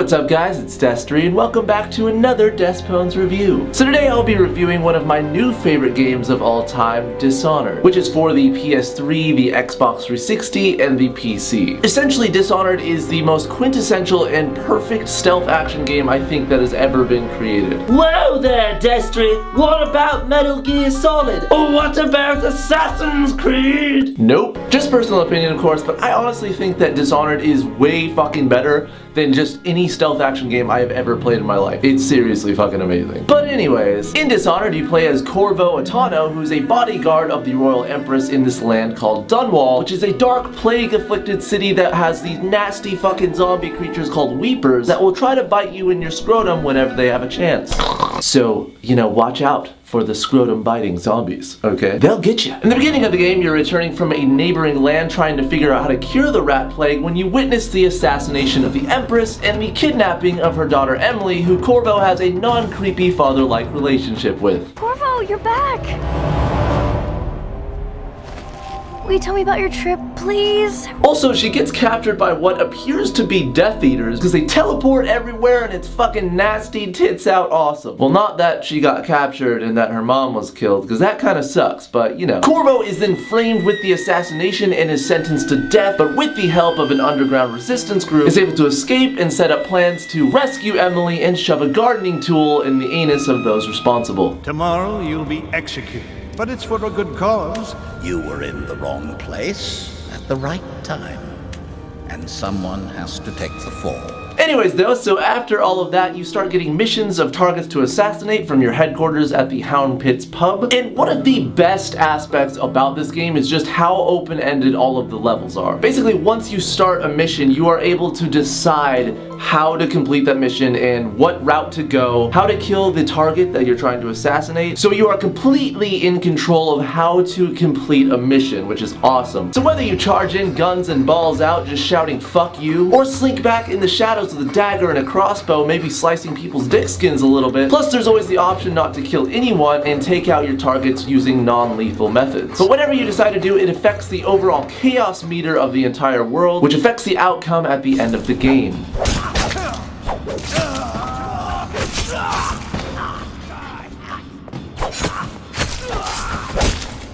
What's up guys, it's Destry and welcome back to another Despwns review. So today I'll be reviewing one of my new favorite games of all time, Dishonored, which is for the PS3, the Xbox 360, and the PC. Essentially, Dishonored is the most quintessential and perfect stealth action game I think that has ever been created. Whoa there, Destry! What about Metal Gear Solid? Or what about Assassin's Creed? Nope. Just personal opinion of course, but I honestly think that Dishonored is way fucking better than just any stealth action game I have ever played in my life. It's seriously fucking amazing. But anyways, in Dishonored you play as Corvo Attano, who's a bodyguard of the Royal Empress in this land called Dunwall, which is a dark plague-afflicted city that has these nasty fucking zombie creatures called Weepers that will try to bite you in your scrotum whenever they have a chance. So, you know, watch out for the scrotum-biting zombies, okay? They'll get you. In the beginning of the game, you're returning from a neighboring land trying to figure out how to cure the rat plague when you witness the assassination of the Empress and the kidnapping of her daughter Emily, who Corvo has a non-creepy father-like relationship with. Corvo, you're back! Will you tell me about your trip, please? Also, she gets captured by what appears to be Death Eaters because they teleport everywhere and it's fucking nasty, tits out awesome. Well, not that she got captured and that her mom was killed, because that kind of sucks, but you know. Corvo is then framed with the assassination and is sentenced to death, but with the help of an underground resistance group, is able to escape and set up plans to rescue Emily and shove a gardening tool in the anus of those responsible. Tomorrow you'll be executed, but it's for a good cause. You were in the wrong place at the right time, and someone has to take the fall. Anyways though, so after all of that, you start getting missions of targets to assassinate from your headquarters at the Hound Pits pub. And one of the best aspects about this game is just how open-ended all of the levels are. Basically, once you start a mission, you are able to decide how to complete that mission and what route to go, how to kill the target that you're trying to assassinate. So you are completely in control of how to complete a mission, which is awesome. So whether you charge in guns and balls out just shouting fuck you, or slink back in the shadows with a dagger and a crossbow, maybe slicing people's dick skins a little bit. Plus there's always the option not to kill anyone and take out your targets using non-lethal methods. But whatever you decide to do, it affects the overall chaos meter of the entire world, which affects the outcome at the end of the game.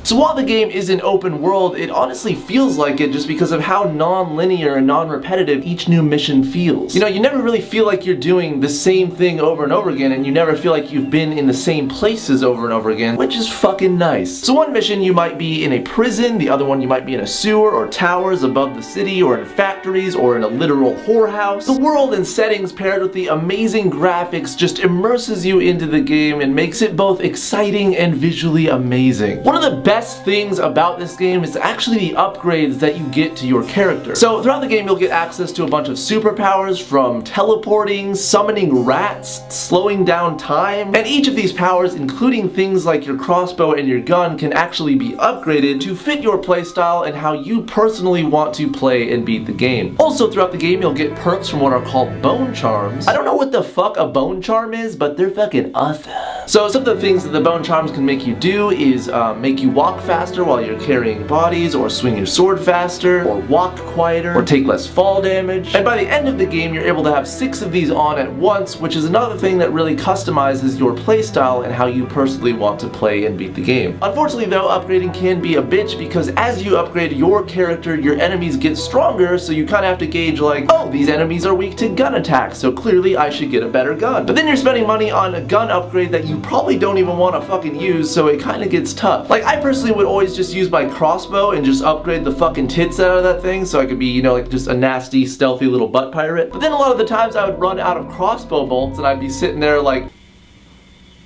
So while the game is an open world, it honestly feels like it just because of how non-linear and non-repetitive each new mission feels. You know, you never really feel like you're doing the same thing over and over again, and you never feel like you've been in the same places over and over again, which is fucking nice. So one mission you might be in a prison, the other one you might be in a sewer or towers above the city, or in factories, or in a literal whorehouse. The world and settings paired with the amazing graphics just immerses you into the game and makes it both exciting and visually amazing. One of the best things about this game is actually the upgrades that you get to your character. So throughout the game you'll get access to a bunch of superpowers, from teleporting, summoning rats, slowing down time, and each of these powers, including things like your crossbow and your gun, can actually be upgraded to fit your playstyle and how you personally want to play and beat the game. Also throughout the game you'll get perks from what are called bone charms. I don't know what the fuck a bone charm is, but they're fucking awesome. So some of the things that the bone charms can make you do is make you walk faster while you're carrying bodies, or swing your sword faster, or walk quieter, or take less fall damage. And by the end of the game you're able to have 6 of these on at once, which is another thing that really customizes your playstyle and how you personally want to play and beat the game. Unfortunately though, upgrading can be a bitch because as you upgrade your character, your enemies get stronger, so you kind of have to gauge like, oh, these enemies are weak to gun attacks, so clearly I should get a better gun. But then you're spending money on a gun upgrade that you probably don't even want to fucking use, so it kind of gets tough. Like, I personally would always just use my crossbow and just upgrade the fucking tits out of that thing so I could be, you know, like just a nasty, stealthy little butt pirate. But then a lot of the times I would run out of crossbow bolts and I'd be sitting there like...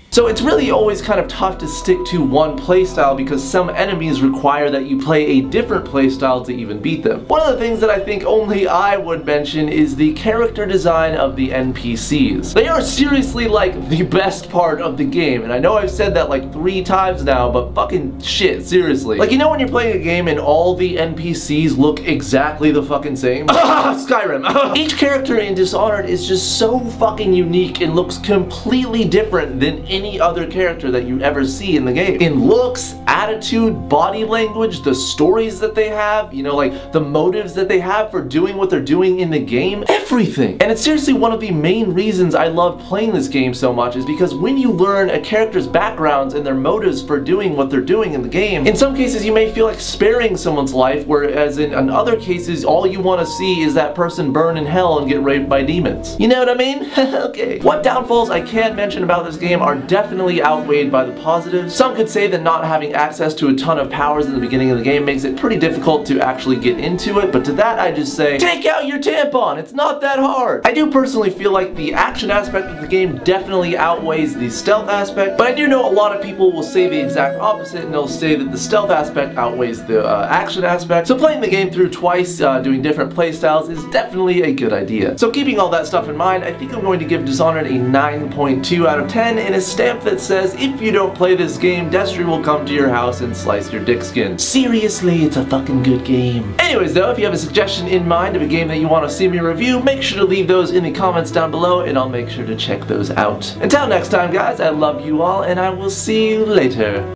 So it's really always kind of tough to stick to one playstyle because some enemies require that you play a different playstyle to even beat them. One of the things that I think only I would mention is the character design of the NPCs. They are seriously like the best part of the game, and I know I've said that like 3 times now, but fucking shit, seriously. Like, you know when you're playing a game and all the NPCs look exactly the fucking same? Skyrim! Each character in Dishonored is just so fucking unique and looks completely different than any any other character that you ever see in the game. In looks, attitude, body language, the stories that they have, you know, like the motives that they have for doing what they're doing in the game, everything. And it's seriously one of the main reasons I love playing this game so much, is because when you learn a character's backgrounds and their motives for doing what they're doing in the game, in some cases you may feel like sparing someone's life, whereas in other cases all you want to see is that person burn in hell and get raped by demons. You know what I mean? Okay. What downfalls I can mention about this game are definitely outweighed by the positives. Some could say that not having access to a ton of powers in the beginning of the game makes it pretty difficult to actually get into it, but to that I just say, take out your tampon, it's not that hard. I do personally feel like the action aspect of the game definitely outweighs the stealth aspect, but I do know a lot of people will say the exact opposite, and they'll say that the stealth aspect outweighs the action aspect. So playing the game through twice, doing different playstyles is definitely a good idea. So keeping all that stuff in mind, I think I'm going to give Dishonored a 9.2 out of 10 and a stamp that says, if you don't play this game, Destry will come to your house and slice your dick skin. Seriously, it's a fucking good game. Anyways though, if you have a suggestion in mind of a game that you want to see me review, make sure to leave those in the comments down below and I'll make sure to check those out. Until next time guys, I love you all and I will see you later.